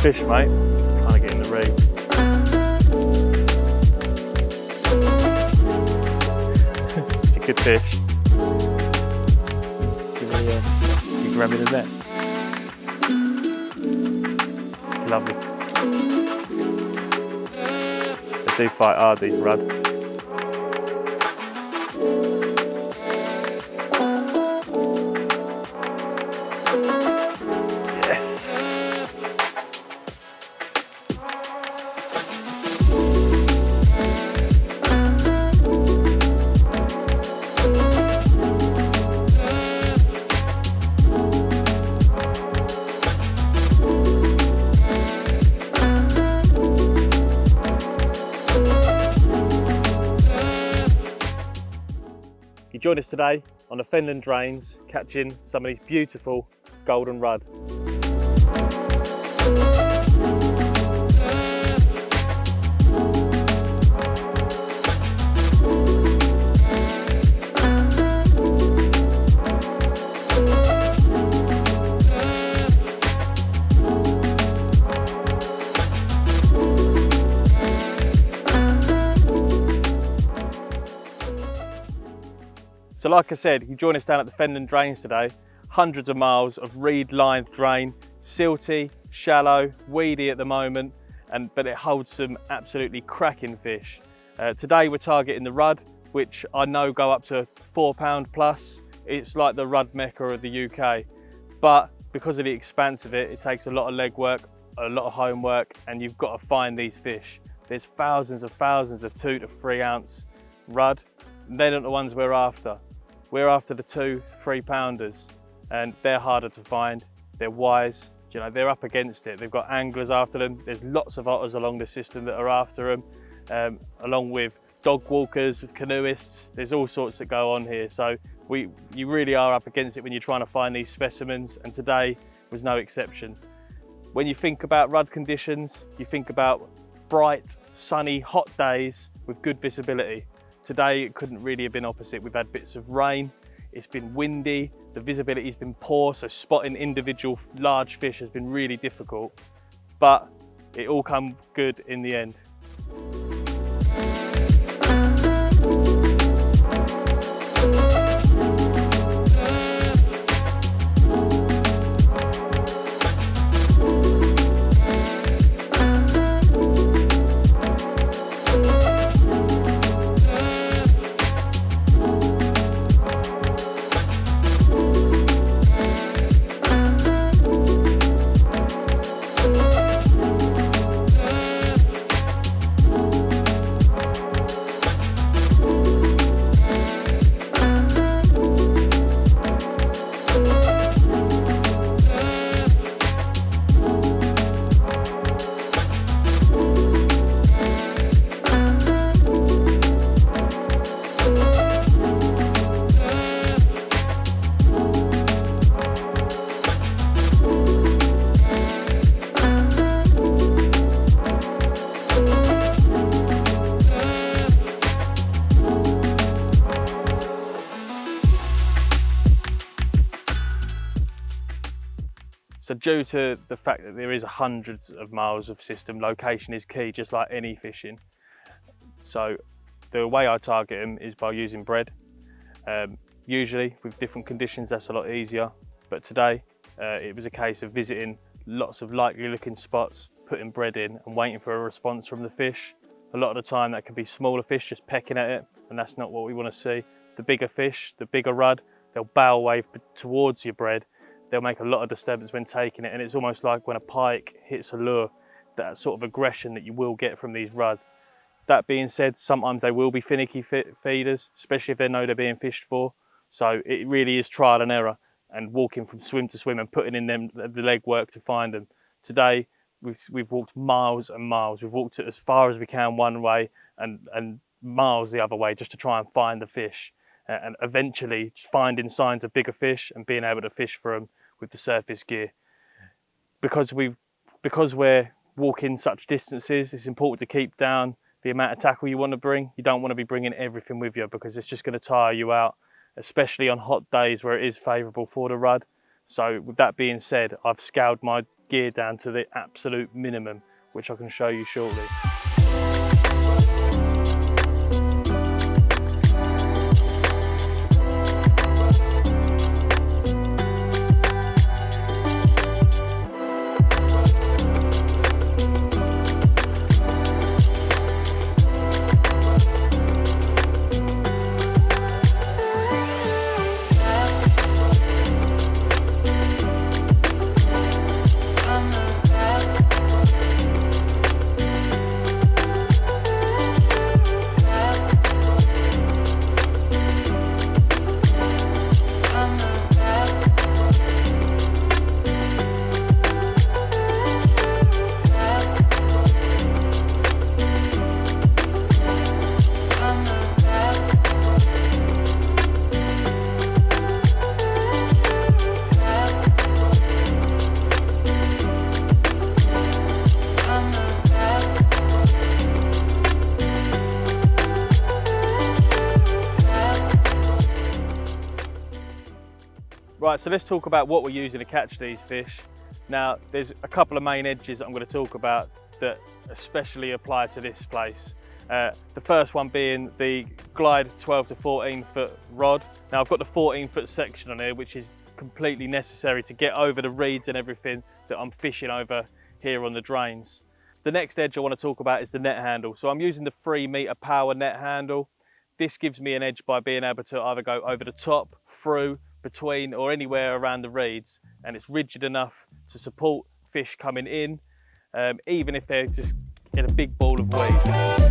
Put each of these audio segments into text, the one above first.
fish, mate. Just trying to get in the reed. It's a good fish. You grab it in there. It's lovely. They do fight hard, these rudd. Yes. You join us today on the Fenland drains, catching some of these beautiful golden rudd. So like I said, you join us down at the Fenland drains today. Hundreds of miles of reed-lined drain, silty, shallow, weedy at the moment, but it holds some absolutely cracking fish. Today we're targeting the rudd, which I know go up to £4 plus. It's like the rudd mecca of the UK, but because of the expanse of it, it takes a lot of legwork, a lot of homework, and you've got to find these fish. There's thousands of 2 to 3 ounce rudd. They're not the ones we're after. We're after the 2-3 pounders, and they're harder to find. They're wise, you know, they're up against it. They've got anglers after them. There's lots of otters along the system that are after them, along with dog walkers, canoeists. There's all sorts that go on here. So you really are up against it when you're trying to find these specimens, and today was no exception. When you think about rudd conditions, you think about bright, sunny, hot days with good visibility. Today, it couldn't really have been opposite. We've had bits of rain, it's been windy, the visibility has been poor, so spotting individual large fish has been really difficult, but it all come good in the end. So due to the fact that there is hundreds of miles of system, location is key, just like any fishing. So the way I target them is by using bread. Usually with different conditions, that's a lot easier. But today it was a case of visiting lots of likely looking spots, putting bread in and waiting for a response from the fish. A lot of the time that can be smaller fish just pecking at it, and that's not what we want to see. The bigger fish, the bigger rudd, they'll bow wave towards your bread. They'll make a lot of disturbance when taking it, and it's almost like when a pike hits a lure, that sort of aggression that you will get from these rudd. That being said, sometimes they will be finicky feeders, especially if they know they're being fished for. So it really is trial and error, and walking from swim to swim and putting in them the legwork to find them. Today we've walked miles and miles. We've walked it as far as we can one way and miles the other way just to try and find the fish, and eventually finding signs of bigger fish and being able to fish for them with the surface gear. Because we're walking such distances, it's important to keep down the amount of tackle you want to bring. You don't want to be bringing everything with you because it's just going to tire you out, especially on hot days where it is favourable for the rudd. So with that being said, I've scaled my gear down to the absolute minimum, which I can show you shortly. Right, so let's talk about what we're using to catch these fish. Now, there's a couple of main edges that I'm going to talk about that especially apply to this place. The first one being the Glide 12 to 14 foot rod. Now, I've got the 14 foot section on here, which is completely necessary to get over the reeds and everything that I'm fishing over here on the drains. The next edge I want to talk about is the net handle. So I'm using the 3 meter power net handle. This gives me an edge by being able to either go over the top, through, between, or anywhere around the reeds, and it's rigid enough to support fish coming in, even if they're just in a big ball of weed.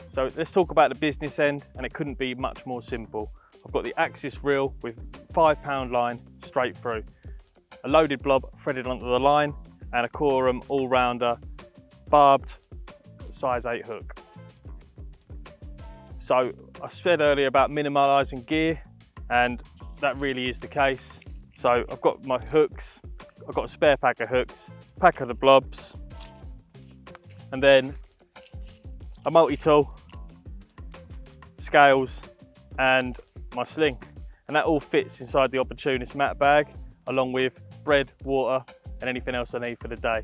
So let's talk about the business end, and it couldn't be much more simple. I've got the Axis reel with 5 pound line straight through, a loaded blob threaded onto the line, and a Korum all-rounder barbed size 8 hook. So I said earlier about minimalising gear, and that really is the case. So I've got my hooks, I've got a spare pack of hooks, pack of the blobs, and then a multi-tool, scales, and my sling. And that all fits inside the Opportunist mat bag, along with bread, water, and anything else I need for the day.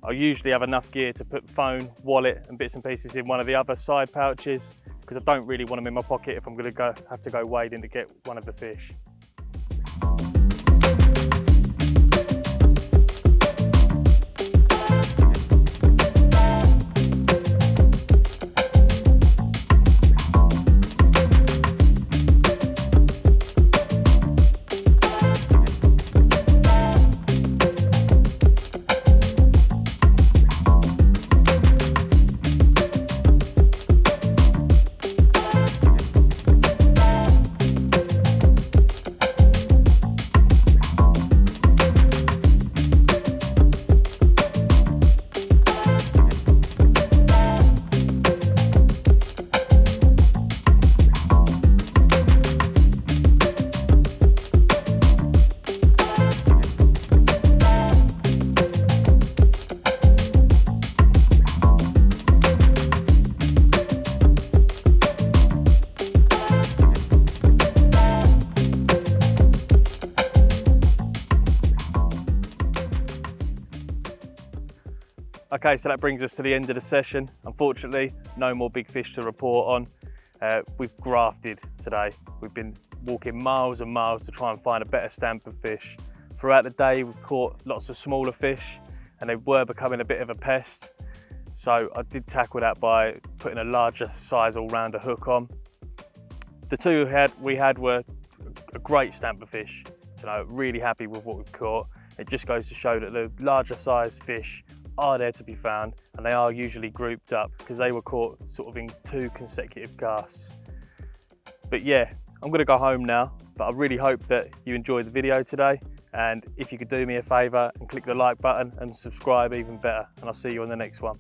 I usually have enough gear to put phone, wallet, and bits and pieces in one of the other side pouches, because I don't really want them in my pocket if I'm going to have to go wading to get one of the fish. Okay, so that brings us to the end of the session. Unfortunately, no more big fish to report on. We've grafted today. We've been walking miles and miles to try and find a better stamp of fish. Throughout the day, we've caught lots of smaller fish, and they were becoming a bit of a pest. So I did tackle that by putting a larger size all-rounder hook on. The two we had were a great stamper fish. You know, really happy with what we've caught. It just goes to show that the larger sized fish are there to be found, and they are usually grouped up because they were caught sort of in 2 consecutive casts. But yeah, I'm gonna go home now, but I really hope that you enjoyed the video today. And if you could do me a favor and click the like button and subscribe, even better. And I'll see you on the next one.